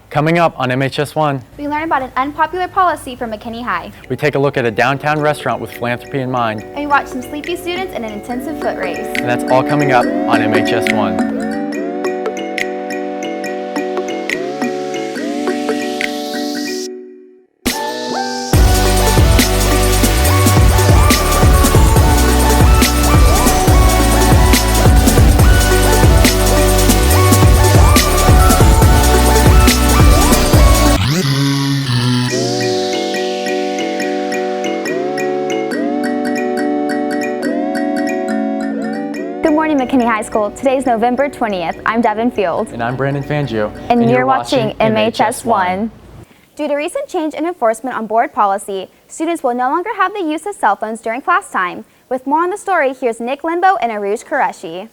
Coming up on MHS1, we learn about an unpopular policy from McKinney High. we take a look at a downtown restaurant with philanthropy in mind. And we watch some sleepy students in an intensive foot race. And that's all coming up on MHS1. Good morning, McKinney High School. Today's November 20th. I'm Devin Field. And I'm Brandon Fangio. And you're watching MHS1. Due to recent change in enforcement on board policy, students will no longer have the use of cell phones during class time. With more on the story, here's Nick Limbo and Aruj Qureshi.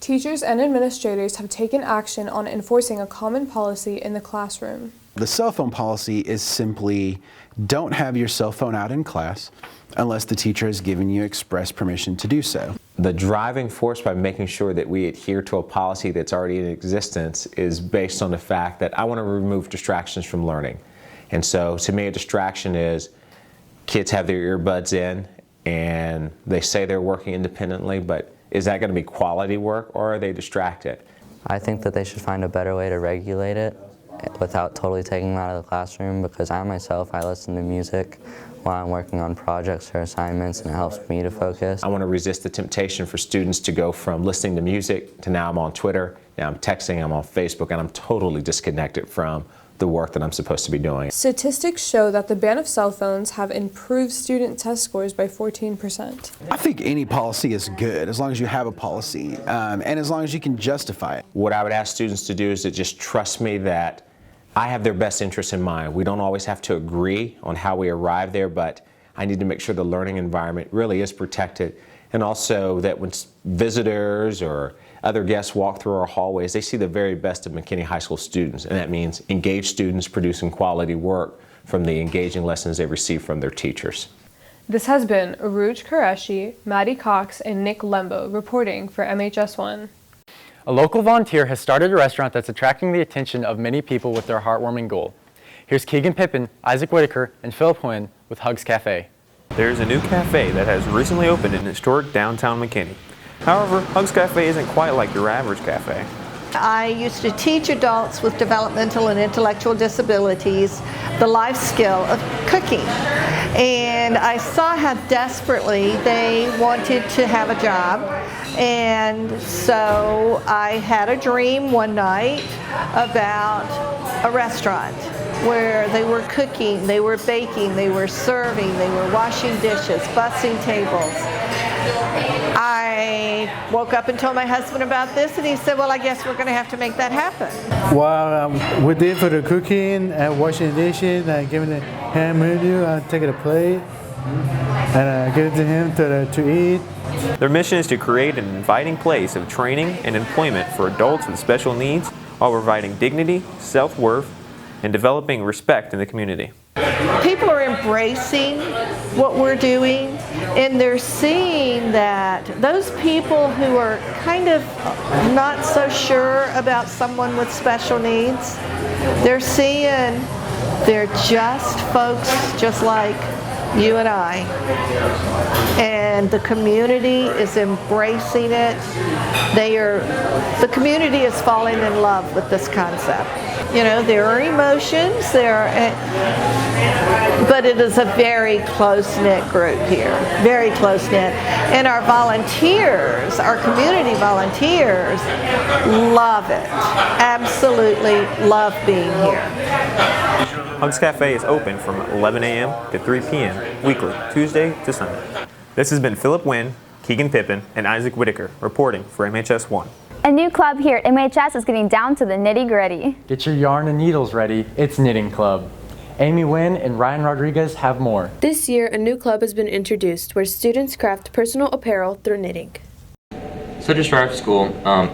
Teachers and administrators have taken action on enforcing a common policy in the classroom. The cell phone policy is simply don't have your cell phone out in class unless the teacher has given you express permission to do so. The driving force by making sure that we adhere to a policy that's already in existence is based on the fact that I want to remove distractions from learning. And so to me, a distraction is kids have their earbuds in and they say they're working independently, but is that going to be quality work or are they distracted? I think that they should find a better way to regulate it without totally taking them out of the classroom, because I myself, I listen to music while I'm working on projects or assignments, and it helps me to focus. I want to resist the temptation for students to go from listening to music to now I'm on Twitter, now I'm texting, I'm on Facebook, and I'm totally disconnected from the work that I'm supposed to be doing. Statistics show that the ban of cell phones have improved student test scores by 14%. I think any policy is good as long as you have a policy and as long as you can justify it. What I would ask students to do is to just trust me that I have their best interests in mind. We don't always have to agree on how we arrive there, but I need to make sure the learning environment really is protected, and also that when visitors or other guests walk through our hallways, they see the very best of McKinney High School students, and that means engaged students producing quality work from the engaging lessons they receive from their teachers. This has been Aruj Qureshi, Maddie Cox, and Nick Lembo reporting for MHS1. A local volunteer has started a restaurant that's attracting the attention of many people with their heartwarming goal. Here's Keegan Pippin, Isaac Whitaker, and Philip Nguyen with Hugs Cafe. There's a new cafe that has recently opened in historic downtown McKinney. However, Hugs Cafe isn't quite like your average cafe. I used to teach adults with developmental and intellectual disabilities the life skill of cooking. And I saw how desperately they wanted to have a job. And so I had a dream one night about a restaurant where they were cooking, they were baking, they were serving, they were washing dishes, bussing tables. I woke up and told my husband about this, and he said, well, I guess we're going to have to make that happen. Well, we did for the cooking and washing dishes and giving the hand menu, take it a plate and give it to him to eat. Their mission is to create an inviting place of training and employment for adults with special needs while providing dignity, self-worth, and developing respect in the community. People are embracing what we're doing, and they're seeing that those people who are kind of not so sure about someone with special needs, they're seeing they're just folks just like you and I. And the community is embracing it. The community is falling in love with this concept. You know, there are emotions, but it is a very close-knit group here, very close-knit. And our volunteers, our community volunteers, love it, absolutely love being here. Hugs Cafe is open from 11 a.m. to 3 p.m. weekly, Tuesday to Sunday. This has been Philip Nguyen, Keegan Pippin, and Isaac Whitaker reporting for MHS1. A new club here at MHS is getting down to the nitty-gritty. Get your yarn and needles ready. It's Knitting Club. Amy Nguyen and Ryan Rodriguez have more. This year, a new club has been introduced where students craft personal apparel through knitting. So just right after school,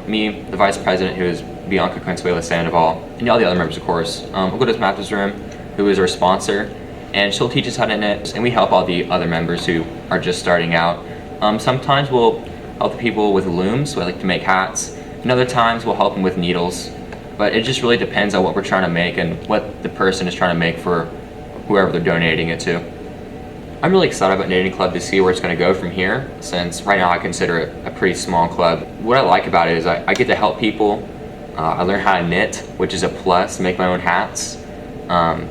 me, the vice president, who is Bianca Consuela Sandoval, and all the other members, of course, we'll go to Samantha's room, who is our sponsor, and she'll teach us how to knit, and we help all the other members who are just starting out. Sometimes we'll help the people with looms, so I like to make hats, and other times we'll help them with needles. but it just really depends on what we're trying to make and what the person is trying to make for whoever they're donating it to. I'm really excited about Knitting Club to see where it's going to go from here, since right now I consider it a pretty small club. What I like about it is I get to help people. I learn how to knit, which is a plus, make my own hats. And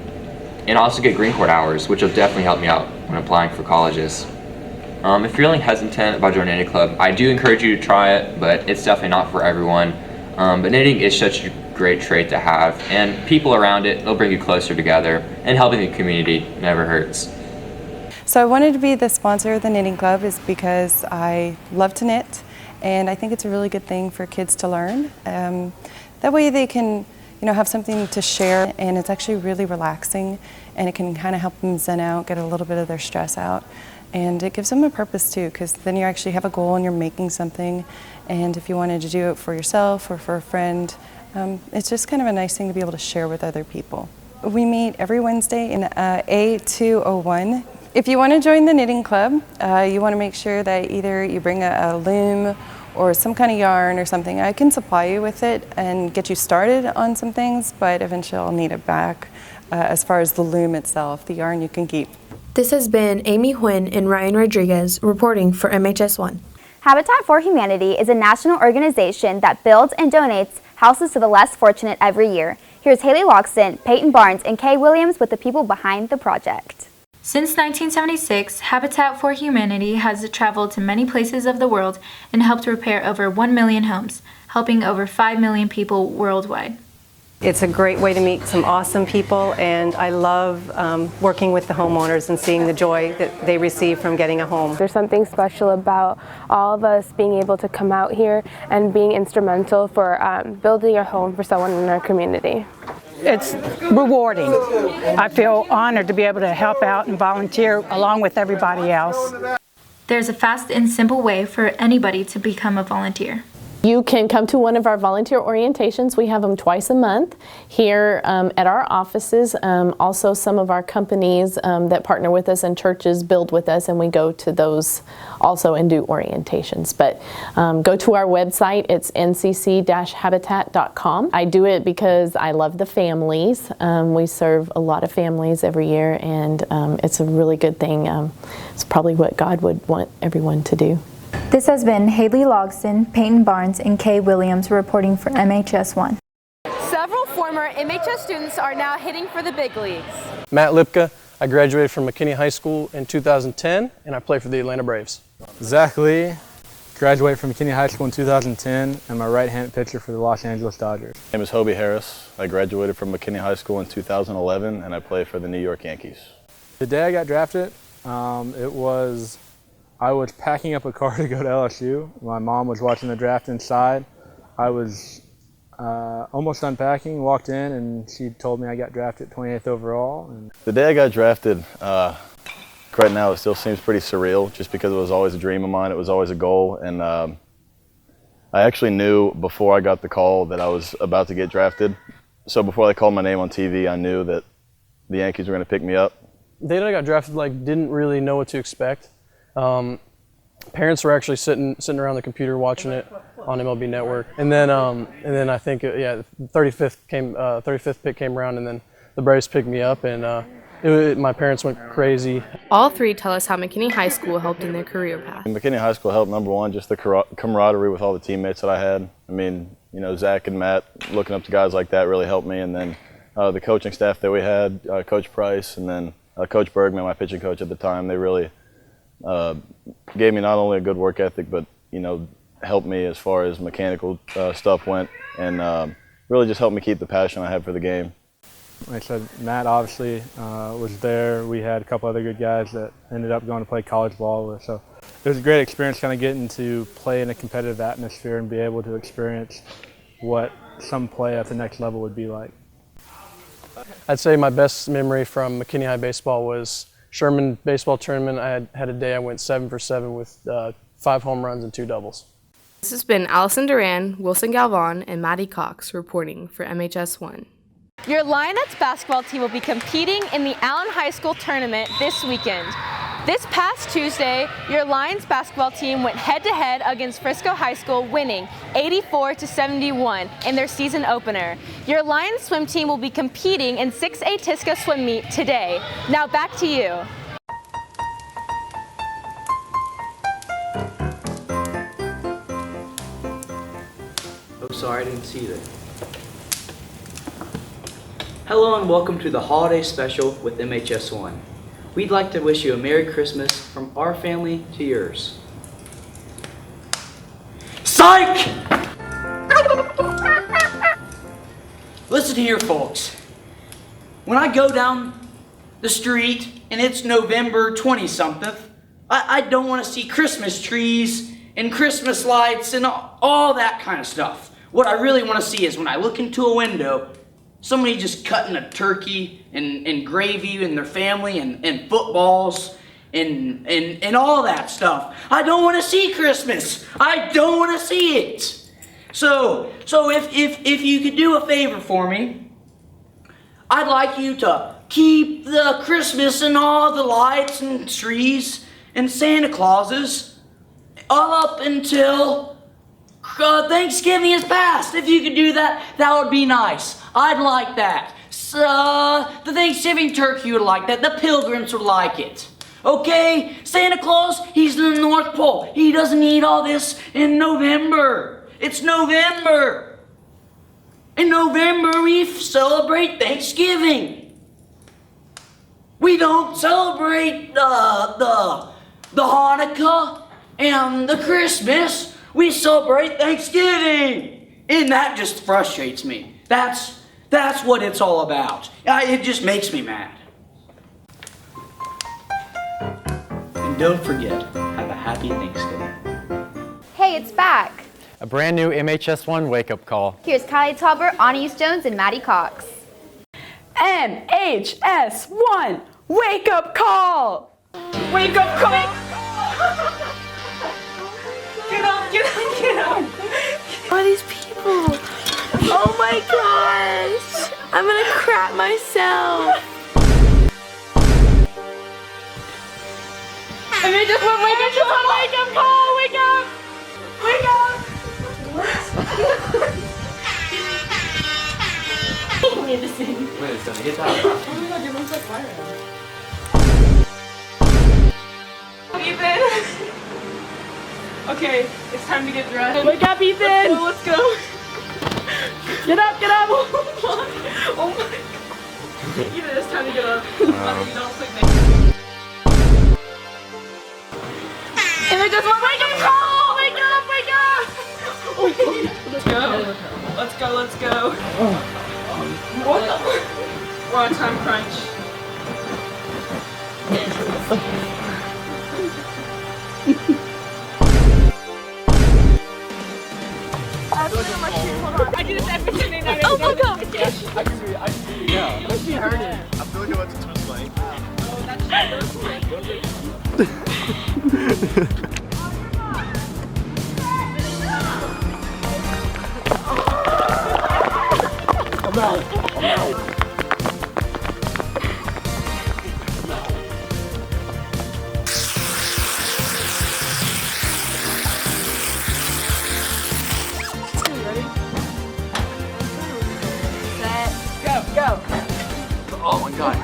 I also get Green Court hours, which will definitely help me out when applying for colleges. If you're feeling hesitant about joining Knitting Club, I do encourage you to try it, but it's definitely not for everyone. But knitting is such a great trait to have, and people around it, they'll bring you closer together, and helping the community never hurts. So I wanted to be the sponsor of the Knitting Club is because I love to knit, and I think it's a really good thing for kids to learn. That way they can have something to share, and it's actually really relaxing, and it can kind of help them zen out, get a little bit of their stress out. And it gives them a purpose too, because then you actually have a goal and you're making something. And if you wanted to do it for yourself or for a friend, it's just kind of a nice thing to be able to share with other people. We meet every Wednesday in A201. If you want to join the Knitting Club, you want to make sure that either you bring a loom or some kind of yarn or something. I can supply you with it and get you started on some things, but eventually I'll need it back. As far as the loom itself, the yarn you can keep. This has been Amy Huynh and Ryan Rodriguez reporting for MHS1. Habitat for Humanity is a national organization that builds and donates houses to the less fortunate every year. Here's Haley Loxton, Peyton Barnes, and Kay Williams with the people behind the project. Since 1976, Habitat for Humanity has traveled to many places of the world and helped repair over 1 million homes, helping over 5 million people worldwide. It's a great way to meet some awesome people, and I love working with the homeowners and seeing the joy that they receive from getting a home. There's something special about all of us being able to come out here and being instrumental for building a home for someone in our community. It's rewarding. I feel honored to be able to help out and volunteer along with everybody else. There's a fast and simple way for anybody to become a volunteer. You can come to one of our volunteer orientations. We have them twice a month here at our offices. Also, some of our companies that partner with us and churches build with us, and we go to those also and do orientations. But go to our website. It's ncc-habitat.com. I do it because I love the families. We serve a lot of families every year, and it's a really good thing. It's probably what God would want everyone to do. This has been Haley Logston, Peyton Barnes, and Kay Williams reporting for MHS1. Several former MHS students are now hitting for the big leagues. Matt Lipka, I graduated from McKinney High School in 2010, and I play for the Atlanta Braves. Zach Lee, graduated from McKinney High School in 2010, and my right-handed pitcher for the Los Angeles Dodgers. My name is Hobie Harris. I graduated from McKinney High School in 2011, and I play for the New York Yankees. The day I got drafted, I was packing up a car to go to LSU. My mom was watching the draft inside. I was almost done packing, walked in, and she told me I got drafted 28th overall. The day I got drafted, right now it still seems pretty surreal just because it was always a dream of mine. It was always a goal. And I actually knew before I got the call that I was about to get drafted. So before they called my name on TV, I knew that the Yankees were going to pick me up. The day that I got drafted, didn't really know what to expect. Parents were actually sitting around the computer watching it on MLB Network, and then I think the 35th pick came around, and then the Braves picked me up, and my parents went crazy. All three tell us how McKinney High School helped in their career path. McKinney High School helped, number one, just the camaraderie with all the teammates that I had. I mean, Zach and Matt, looking up to guys like that really helped me, and then the coaching staff that we had, Coach Price, and then Coach Bergman, my pitching coach at the time, they really gave me not only a good work ethic, but helped me as far as mechanical stuff went, and really just helped me keep the passion I have for the game. Like I said, Matt obviously was there. We had a couple other good guys that ended up going to play college ball with. So it was a great experience kind of getting to play in a competitive atmosphere and be able to experience what some play at the next level would be like. I'd say my best memory from McKinney High baseball was Sherman baseball tournament. I had a day I went 7 for 7 with 5 home runs and 2 doubles. This has been Allison Duran, Wilson Galvan, and Maddie Cox reporting for MHS1. Your Lionettes basketball team will be competing in the Allen High School tournament this weekend. This past Tuesday, your Lions basketball team went head-to-head against Frisco High School, winning 84-71 in their season opener. Your Lions swim team will be competing in 6A TISCA swim meet today. Now back to you. Oh, sorry, I didn't see that. Hello and welcome to the holiday special with MHS1. We'd like to wish you a Merry Christmas from our family to yours. Psych! Listen here, folks. When I go down the street and it's November 20-something, I don't want to see Christmas trees and Christmas lights and all that kind of stuff. What I really want to see is when I look into a window, somebody just cutting a turkey and gravy and their family and footballs and all that stuff. I don't want to see Christmas. I don't want to see it. So if you could do a favor for me, I'd like you to keep the Christmas and all the lights and trees and Santa Clauses all up until Thanksgiving is past. If you could do that, that would be nice. I'd like that. The Thanksgiving turkey would like that. The pilgrims would like it. Okay? Santa Claus, he's in the North Pole. He doesn't eat all this in November. It's November. In November, we celebrate Thanksgiving. We don't celebrate the Hanukkah and the Christmas. We celebrate Thanksgiving. And that just frustrates me. That's what it's all about. It just makes me mad. And don't forget, have a happy Thanksgiving. Hey, it's back. A brand new MHS1 wake-up call. Here's Kylie Tauber, Annie Stones, and Maddie Cox. MHS1 wake-up call! Wake-up call! Get up, get up, get up! Who are these people? Oh my gosh! I'm gonna crap myself. MHS1 wake-up call! Wake up! Wake up! We need to sing. Wait, it's gonna hit that. Oh my god, your mom's like fire. Ethan! Okay, it's time to get dressed. Wake up, Ethan! Let's go! Get up, get up! Oh my god. Ethan, it's time to get up. Don't sleep next. And they just went, wake up, call! Wake up, wake up! Let's go. Let's go, let's go. What the? We're on time crunch. I do this every Sunday night. Oh my god! I can do it, yeah. She heard it. I'm feeling what it smells like. Oh, that's I'm out. Go. Oh my god.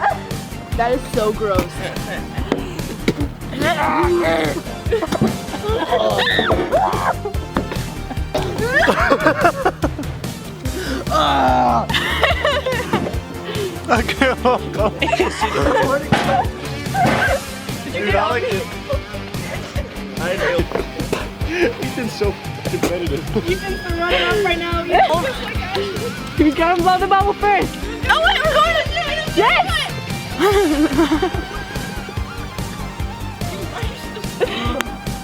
That is so gross. Okay, go. Dude, I like it. I know. Ethan's so competitive. Ethan's running off right now. We gotta blow the bubble first. Oh wait, we're going to do it! Yes!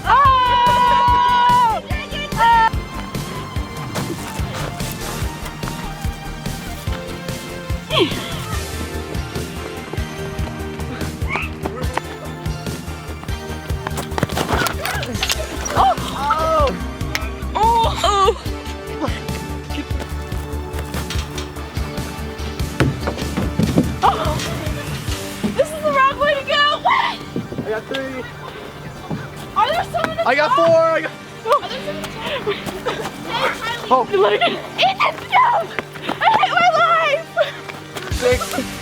Oh! This is the wrong way! Are there some in the I got top? 4. I got. Oh, Ethan, stop! I hate my life! 6.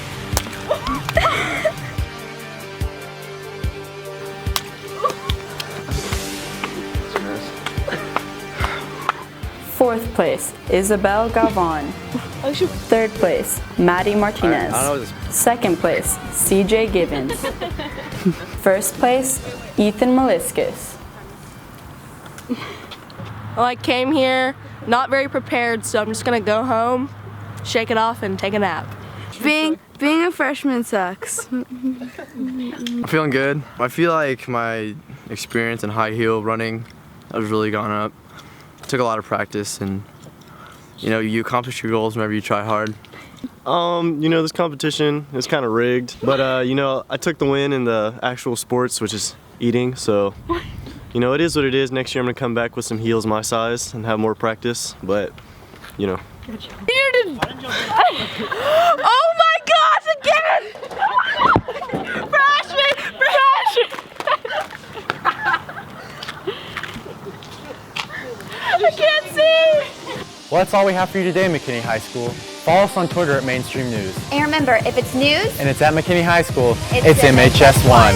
Fourth place, Isabel Galvan. Third place, Maddie Martinez. I don't know this. Second place, CJ Gibbons. First place, Ethan Meliscus. Well, I came here not very prepared, so I'm just gonna go home, shake it off, and take a nap. Being a freshman sucks. I'm feeling good. I feel like my experience in high heel running has really gone up. Took a lot of practice, and you accomplish your goals whenever you try hard. This competition is kind of rigged, but I took the win in the actual sports, which is eating, so it is what it is. Next year I'm gonna come back with some heels my size and have more practice, but Oh my gosh, again! Freshman! I can't see! Well, that's all we have for you today, McKinney High School. Follow us on Twitter at Mainstream News. And remember, if it's news, And it's at McKinney High School, It's it's MHS1.